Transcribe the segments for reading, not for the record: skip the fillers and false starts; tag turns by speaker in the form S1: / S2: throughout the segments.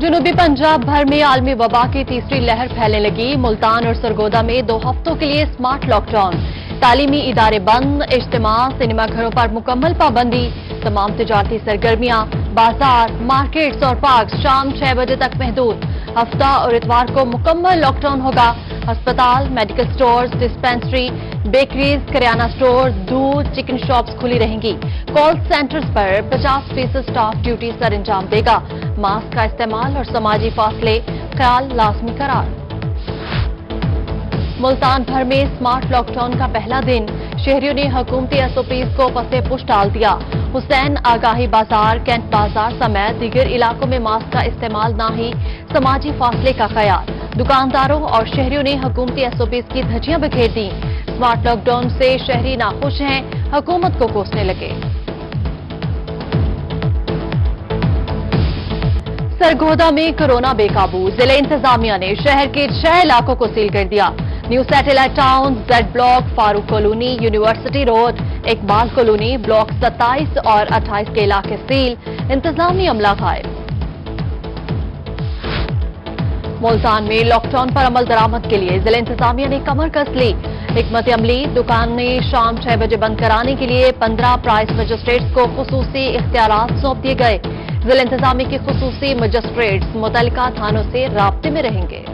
S1: जनूबी पंजाब भर में आलमी वबा की तीसरी लहर फैलने लगी। मुल्तान और सरगोदा में 2 हफ्तों के लिए स्मार्ट लॉकडाउन, तालीमी इदारे बंद, इज्तिमा सिनेमा घरों पर मुकम्मल पाबंदी, तमाम तिजारती सरगर्मियां, बाजार, मार्केट्स और पार्क शाम 6 बजे तक महदूद। हफ्ता और इतवार को मुकम्मल लॉकडाउन होगा। अस्पताल, medical stores, dispensary, bakeries, kirana store, दूध, चिकन शॉप्स खुली रहेंगी। कॉल सेंटर्स पर 50% स्टाफ ड्यूटी सर अंजाम देगा। मास्क का इस्तेमाल और समाजी फासले ख्याल लाजमी करार। मुल्तान भर में स्मार्ट लॉकडाउन का पहला दिन, शहरियों ने हुकूमती एसओपीज को पसे पुश डाल दिया। हुसैन आगाही बाजार, कैंट बाजार समेत दीगर इलाकों में मास्क का इस्तेमाल ना ही समाजी फासले का ख्याल। दुकानदारों और शहरियों ने हुकूमती एसओपीज की धज्जियां बिखेर दी। स्मार्ट लॉकडाउन से शहरी नाखुश हैं, हुकूमत को कोसने लगे। सरगोदा में कोरोना बेकाबू, जिले इंतजामिया ने शहर के 6 इलाकों को सील कर दिया। New satellite town, Z block, Farooq colony, university road, Iqbal colony, block 27 और 28 के इलाके सील, इंतजामी अमला गायब। मुल्तान में लॉकडाउन पर अमल दरामद के लिए जिला इंतजामिया ने कमर कस ली। हिकमत अमली, दुकानें शाम 6 बजे बंद कराने के लिए 15 प्राइस मजिस्ट्रेट्स को खुसूसी इख्तियारात सौंप दिए गए। जिला इंतजामिया के खुसूसी मजिस्ट्रेट्स मुतल्लिका थानों से राब्ते में रहेंगे।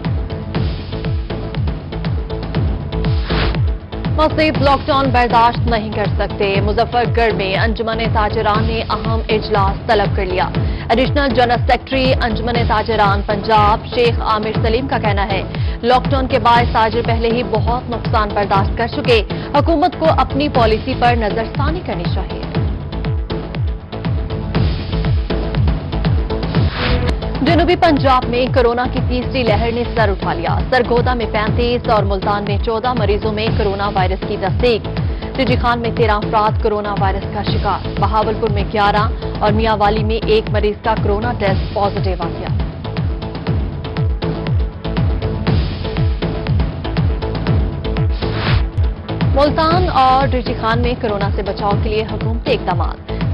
S1: मज़ीद लॉकडाउन बर्दाश्त नहीं कर सकते, मुजफ्फरगढ़ में अंजुमन ताजरान ने अहम इजलास तलब कर लिया। एडिशनल जनरल सेक्रेटरी अंजुमन ताजरान पंजाब शेख आमिर सलीम का कहना है, लॉकडाउन के बाद ताजिर पहले ही बहुत नुकसान बर्दाश्त कर चुके, हुकूमत को अपनी पॉलिसी पर नजरसानी करनी चाहिए। जनूबी पंजाब में कोरोना की तीसरी लहर ने सर उठा लिया। सरगोदा में 35 और मुल्तान में 14 मरीजों में कोरोना वायरस की तस्दीक। टिड्डी खान में 13 अफराद कोरोना वायरस का शिकार। बहावलपुर में 11 और मियांवाली में 1 मरीज का कोरोना टेस्ट पॉजिटिव आ गया। मुल्तान और टिड्डी खान में कोरोना से बचाव के लिए हुकूमती इकदाम।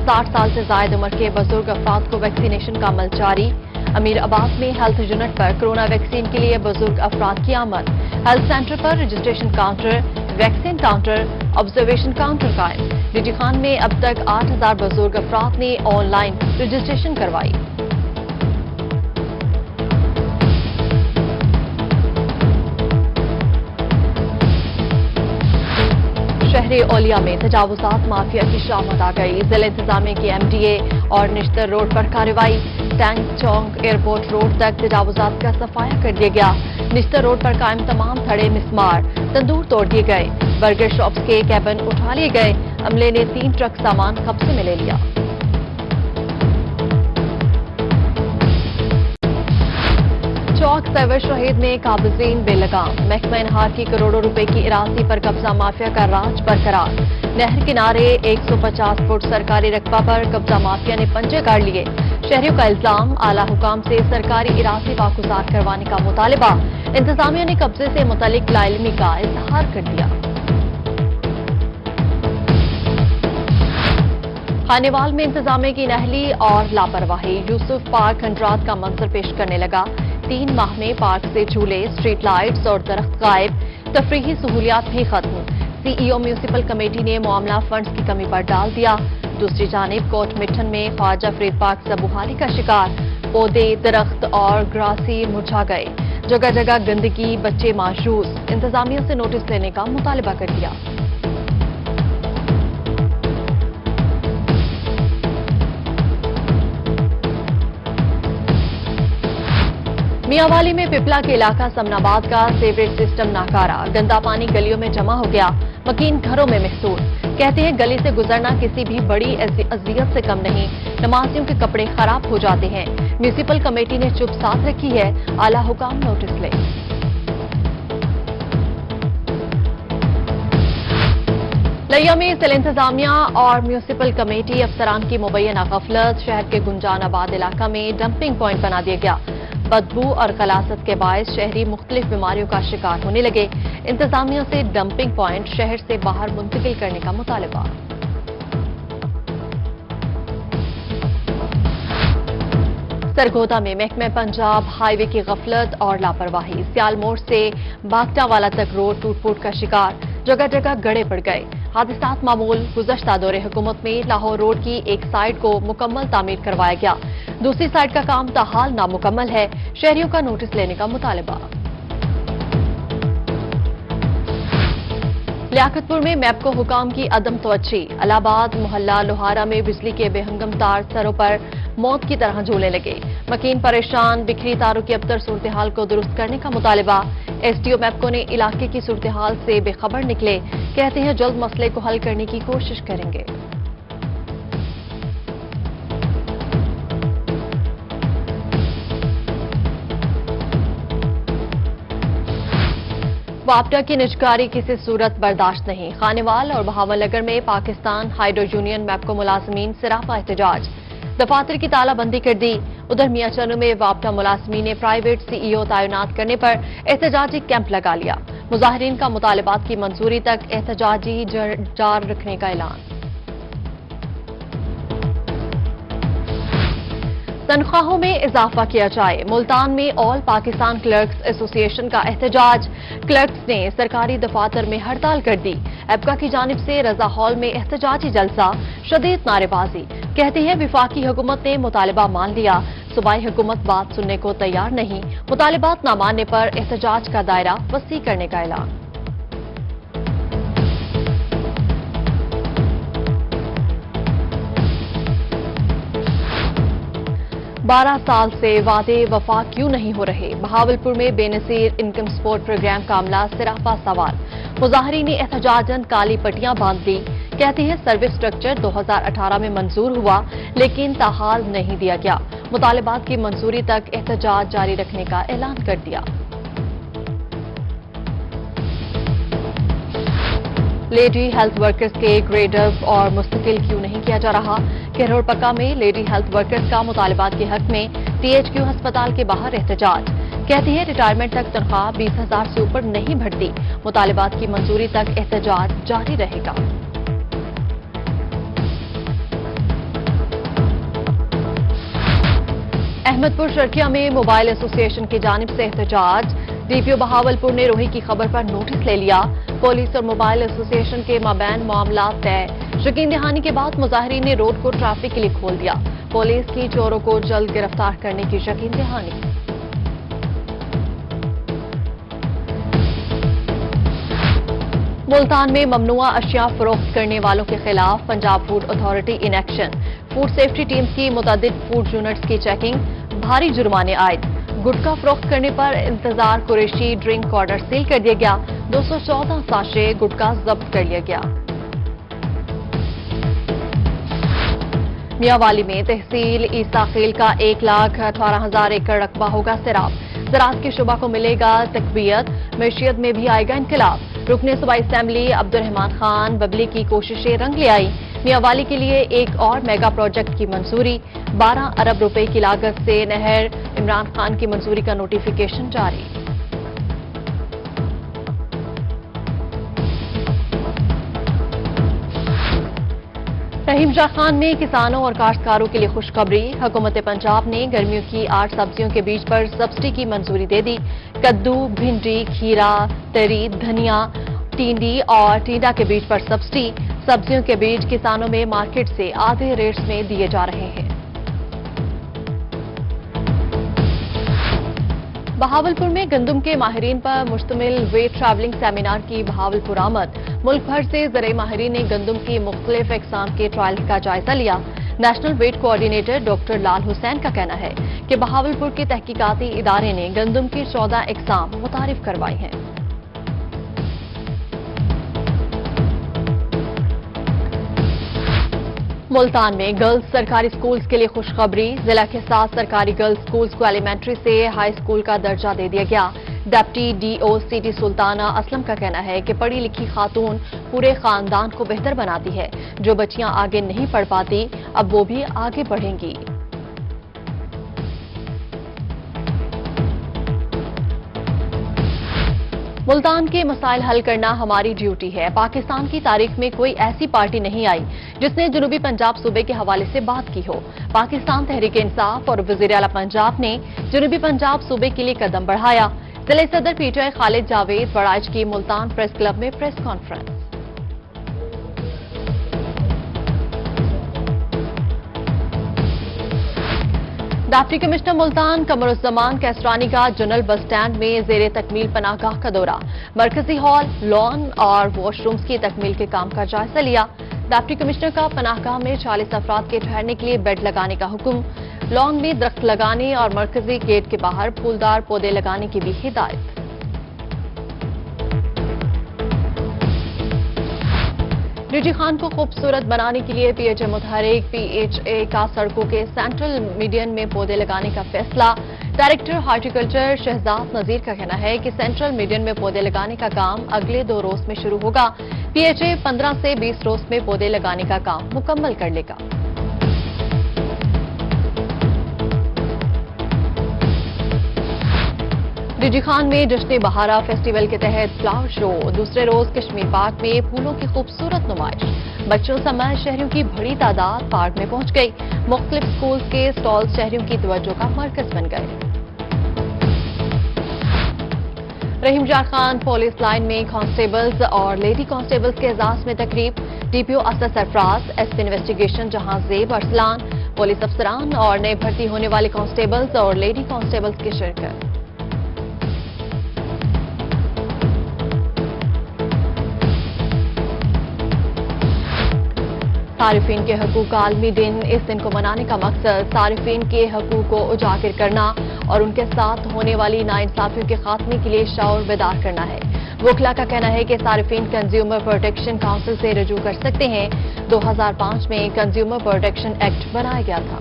S1: 60 साल से ज्यादा उम्र के बुजुर्ग अफराद को वैक्सीनेशन का अमल जारी। अमीर आबाद में हेल्थ यूनिट पर कोरोना वैक्सीन के लिए बुजुर्ग अफराद की आमद। हेल्थ सेंटर पर registration counter, vaccine counter, observation counter कायम। टिड्डी खान में अब तक 8000 बुजुर्ग अफराद ने ऑनलाइन रजिस्ट्रेशन करवाई। शहरी ओलिया में तजावुजात माफिया की शामत आ गई। जिला इंतजामिया की एमडीए और निश्तर रोड पर कार्रवाई। टैंक चौक एयरपोर्ट रोड तक तजावुजात का सफाया कर दिया गया। निश्तर रोड पर कायम तमाम थड़े मिसमार, तंदूर तोड़ दिए गए। बर्गर शॉप्स के कैबिन उठा लिए गए। अमले ने 3 ट्रक सामान कब्जे में ले लिया। चौक सैवर शहीद में काबिजीन बेलगाम। महकमा इनहार की करोड़ों रुपए की इरादी पर कब्जा माफिया का राज बरकरार। नहर किनारे 150 फुट सरकारी रकबा पर कब्जा माफिया ने पंजे गाड़ लिए। शहरियों का इल्जाम, आला हुकाम से सरकारी इरादी वागुजार करवाने का मुतालबा। इंतजामिया ने कब्जे से मुतल्लिक लाइलमी का इजहार कर दिया। खानेवाल में इंतजामिया की नहली और लापरवाही। यूसुफ पार्क खंडरात का मंजर पेश करने लगा। 3 माह में पार्क से झूले, स्ट्रीट लाइट्स और दरख्त गायब। तफरीही सहूलियात भी खत्म। सीईओ म्यूनिसिपल कमेटी ने मामला फंड्स की कमी पर डाल दिया। दूसरी जानिब कोट मिठन में ख्वाजा फरीद पार्क सबुहाली का शिकार। पौधे, दरख्त और ग्रासी मुरझा गए। जगह जगह गंदगी, बच्चे मायूस। इंतजामिया से नोटिस लेने का मुतालबा कर दिया। मियांवाली में पिपला के इलाका समनाबाद का सीवरेज सिस्टम नाकारा। गंदा पानी गलियों में जमा हो गया। मकीन घरों में महसूस। कहते हैं गली से गुजरना किसी भी बड़ी अजियत से कम नहीं। नमाजियों के कपड़े खराब हो जाते हैं। म्यूनिसिपल कमेटी ने चुप साथ रखी है। आला हुकाम नोटिस ले। लिया में जिला इंतजामिया और म्यूनिसिपल कमेटी अफसरान की मुबैना गफलत। शहर के गुंजानाबाद इलाका में डंपिंग पॉइंट बना दिया गया। बदबू और खलासत के बायस शहरी मुख्तलिफ बीमारियों का शिकार होने लगे। इंतजामिया से डंपिंग पॉइंट शहर से बाहर मुंतकिल करने का मुतालबा। सरगोदा में महकमे पंजाब हाईवे की गफलत और लापरवाही। सियाल मोड़ से बागटावाला तक रोड टूट-फूट का शिकार, जगह जगह गड़े पड़ गए। हादसात मामूल। गुज़श्ता दौरे हुकूमत में लाहौर रोड की एक साइड को मुकम्मल तामीर करवाया गया, दूसरी साइड का काम ताहाल नामुकम्मल है। शहरियों का नोटिस लेने का मुतालबा। लियाकतपुर में मैपको हुकाम की अदम तवज्जी। इलाहाबाद मोहल्ला लोहारा में बिजली के बेहंगम तार सरों पर मौत की तरह झूलने लगे। मकीन परेशान, बिखरी तारों की अबतर सूरत-ए-हाल को दुरुस्त करने का मुतालबा। एसडीओ मैपको ने इलाके की सूरत-ए-हाल से बेखबर निकले, कहते हैं जल्द मसले को हल करने की कोशिश करेंगे। वापडा की निजकारी किसी सूरत बर्दाश्त नहीं। खानेवाल और बहावलनगर में पाकिस्तान हाइड्रो यूनियन मैपको मुलाजमीन सिरापा एहतजाज। दफातर की तालाबंदी कर दी। उधर मियाँचनू में वापडा मुलाजमीन ने प्राइवेट सीईओ तैनात करने पर एहतजाजी कैंप लगा लिया। मुजाहिरीन का मुतालबात की मंजूरी तक एहतजाजी जारी रखने का ऐलान। तनख्वाहों में इजाफा किया जाए। मुल्तान में ऑल पाकिस्तान क्लर्क्स एसोसिएशन का एहतजाज। क्लर्क्स ने सरकारी दफातर में हड़ताल कर दी। एबका की जानिब से रजा हॉल में एहतजाजी जलसा, शदीद नारेबाजी। कहती है विफाकी हुकूमत ने मुतालबा मान लिया, सूबाई हुकूमत बात सुनने को तैयार नहीं। मुतालबात न मानने पर एहतजाज का दायरा वसी करने का ऐलान। बारह साल से वादे वफा क्यों नहीं हो रहे? बहावलपुर में बेनसीर इनकम सपोर्ट प्रोग्राम का अमला सिरापा सवाल। मुजाहिरीन ने एहतजाजन काली पट्टियां बांध दी। कहती है सर्विस स्ट्रक्चर 2018 में मंजूर हुआ, लेकिन ताहाल नहीं दिया गया। मुतालबात की मंजूरी तक एहतजाज जारी रखने का ऐलान कर दिया। लेडी हेल्थ वर्कर्स के ग्रेड अप और मुस्तकिल क्यों नहीं किया जा रहा? केरोड़ पक्का में लेडी हेल्थ वर्कर्स का मुतालबात के हक में टीएचक्यू अस्पताल के बाहर एहतजाज। कहती है रिटायरमेंट तक तनख्वाह 20,000 से ऊपर नहीं बढ़ती। मुतालबात की मंजूरी तक एहतजाज जारी रहेगा। अहमदपुर शर्किया में मोबाइल एसोसिएशन की जानिब से एहतजाज। डीपीओ बहावलपुर ने रोही की खबर पर नोटिस ले लिया। पुलिस और मोबाइल एसोसिएशन के माबैन मामला तय। यकीन दहानी के बाद मुजाहिरीन ने रोड को ट्रैफिक के लिए खोल दिया। पुलिस की चोरों को जल्द गिरफ्तार करने की यकीन दहानी। मुल्तान में ममनुआ अशिया फरोख्त करने वालों के खिलाफ Punjab food authority in action. Food safety teams की मुतअद्दिद फूड यूनिट्स की चेकिंग, भारी जुर्माने आयद। गुटखा फरोख्त करने पर इंतजार कुरैशी ड्रिंक ऑर्डर सील कर दिया गया। 214 साशे गुटखा जब्त कर लिया गया। मियांवाली में तहसील ईसाखील का 1,18,000 एकड़ रकबा होगा सैराब। ज़राअत के शुबा को मिलेगा तकबीयत, मैशियत में भी आएगा इनकलाब। रुकने सूबाई असेंबली अब्दुर्रहमान खान बबली की कोशिशें रंग ले आई। मियांवाली के लिए एक और मेगा प्रोजेक्ट की मंजूरी। 12 अरब रुपए की लागत से नहर, इमरान खान की मंजूरी का नोटिफिकेशन जारी। रहीम शाह खान में किसानों और काश्तकारों के लिए खुशखबरी। हुकूमत पंजाब ने गर्मियों की 8 सब्जियों के बीज पर सब्सिडी की मंजूरी दे दी। कद्दू, भिंडी, खीरा, तरी, धनिया, टिंडी और टिंडा के बीज पर सब्सिडी। सब्जियों के बीज किसानों में मार्केट से आधे रेट्स में दिए जा रहे हैं। बहावलपुर में गंदम के माहिरीन पर मुश्तमिल वेट ट्रैवलिंग सेमिनार की बहावलपुर आमद। मुल्क भर से ज़राई माहिरीन ने गंदम की मुख्तलिफ इकसाम के ट्रायल्स का जायजा लिया। नेशनल वेट कोऑर्डिनेटर डॉक्टर लाल हुसैन का कहना है कि बहावलपुर के तहकीकाती इदारे ने गंदम की 14 इकसाम मुतारिफ करवाई हैं। मुल्तान में गर्ल्स सरकारी स्कूल्स के लिए खुशखबरी। जिला के 7 सरकारी गर्ल्स स्कूल्स को एलिमेंट्री से हाई स्कूल का दर्जा दे दिया गया। Deputy DO city Sultana Aslam का कहना है कि पढ़ी लिखी खातून पूरे खानदान को बेहतर बनाती है। जो बच्चियां आगे नहीं पढ़ पाती, अब वो भी आगे बढ़ेंगी। मुल्तान के मसाइल हल करना हमारी ड्यूटी है। पाकिस्तान की तारीख में कोई ऐसी पार्टी नहीं आई जिसने जनूबी पंजाब सूबे के हवाले से बात की हो। पाकिस्तान तहरीक इंसाफ और वजीर आला पंजाब ने जनूबी पंजाब सूबे के लिए कदम बढ़ाया। जिले सदर पीटीआई खालिद जावेद बड़ाइच की मुल्तान प्रेस क्लब में press conference. Deputy commissioner Multan Qamaruzzaman Kaisrani का जनरल बस स्टैंड में जेर तकमील पनाहगाह का दौरा, मरकजी हॉल, लॉन और वॉशरूम्स की तकमील के काम का जायजा लिया। डिप्टी कमिश्नर का पनाहगाह में 40 अफराद के ठहरने के लिए बेड लगाने का हुक्म, लॉन में दरख्त लगाने और मरकजी गेट के बाहर फूलदार पौधे लगाने की भी हिदायत। रिजी खान को खूबसूरत बनाने के लिए पीएचए मुतहरिक पीएचए का सड़कों के सेंट्रल मीडियन में पौधे लगाने का फैसला। डायरेक्टर हार्टिकल्चर शहजाद नजीर का कहना है कि सेंट्रल मीडियन में पौधे लगाने का काम अगले 2 रोज में शुरू होगा। पीएचए 15 से 20 रोज में पौधे लगाने का काम मुकम्मल कर लेगा। रिजी खान में जश्न बहारा फेस्टिवल के तहत फ्लावर शो, दूसरे रोज कश्मीर पार्क में फूलों की खूबसूरत नुमाइश। बच्चों समेत शहरियों की बड़ी तादाद पार्क में पहुंच गई। मुख्तलिफ स्कूल्स के स्टॉल्स शहरियों की तवज्जो का मरकज बन गए। रहीम जार खान पुलिस लाइन में कांस्टेबल्स और लेडी कांस्टेबल्स के एजाज में तकरीब। DPO Asad Sarfaraz, SP investigation Jahanzeb Arsalan, police अफसरान और नए भर्ती होने वाले कांस्टेबल्स और लेडी कांस्टेबल्स की शिरकत। सारिफीन के हकूक का आलमी दिन। इस दिन को मनाने का मकसद सारिफीन के हकूक को उजागर करना और उनके साथ होने वाली नाइंसाफियों के खात्मे के लिए शऊर बेदार करना है। वकला का कहना है कि सारिफीन कंज्यूमर प्रोटेक्शन काउंसिल से रजू कर सकते हैं। 2005 में कंज्यूमर प्रोटेक्शन एक्ट बनाया गया था।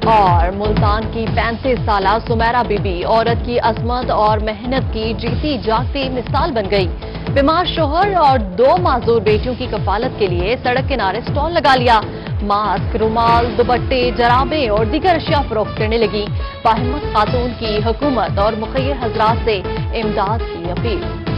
S1: और मुल्तान की 35 साला सुमेरा बीबी औरत की अजमत और मेहनत की जीती जागती मिसाल बन गई। बीमार शोहर और 2 माजूर बेटियों की कफालत के लिए सड़क किनारे स्टॉल लगा लिया। मास्क, रुमाल, दुपट्टे, जराबे और दीगर अशिया फरोख्त करने लगी। बाहिम्मत खातून की हुकूमत और मुखिर हजरात से इमदाद की अपील।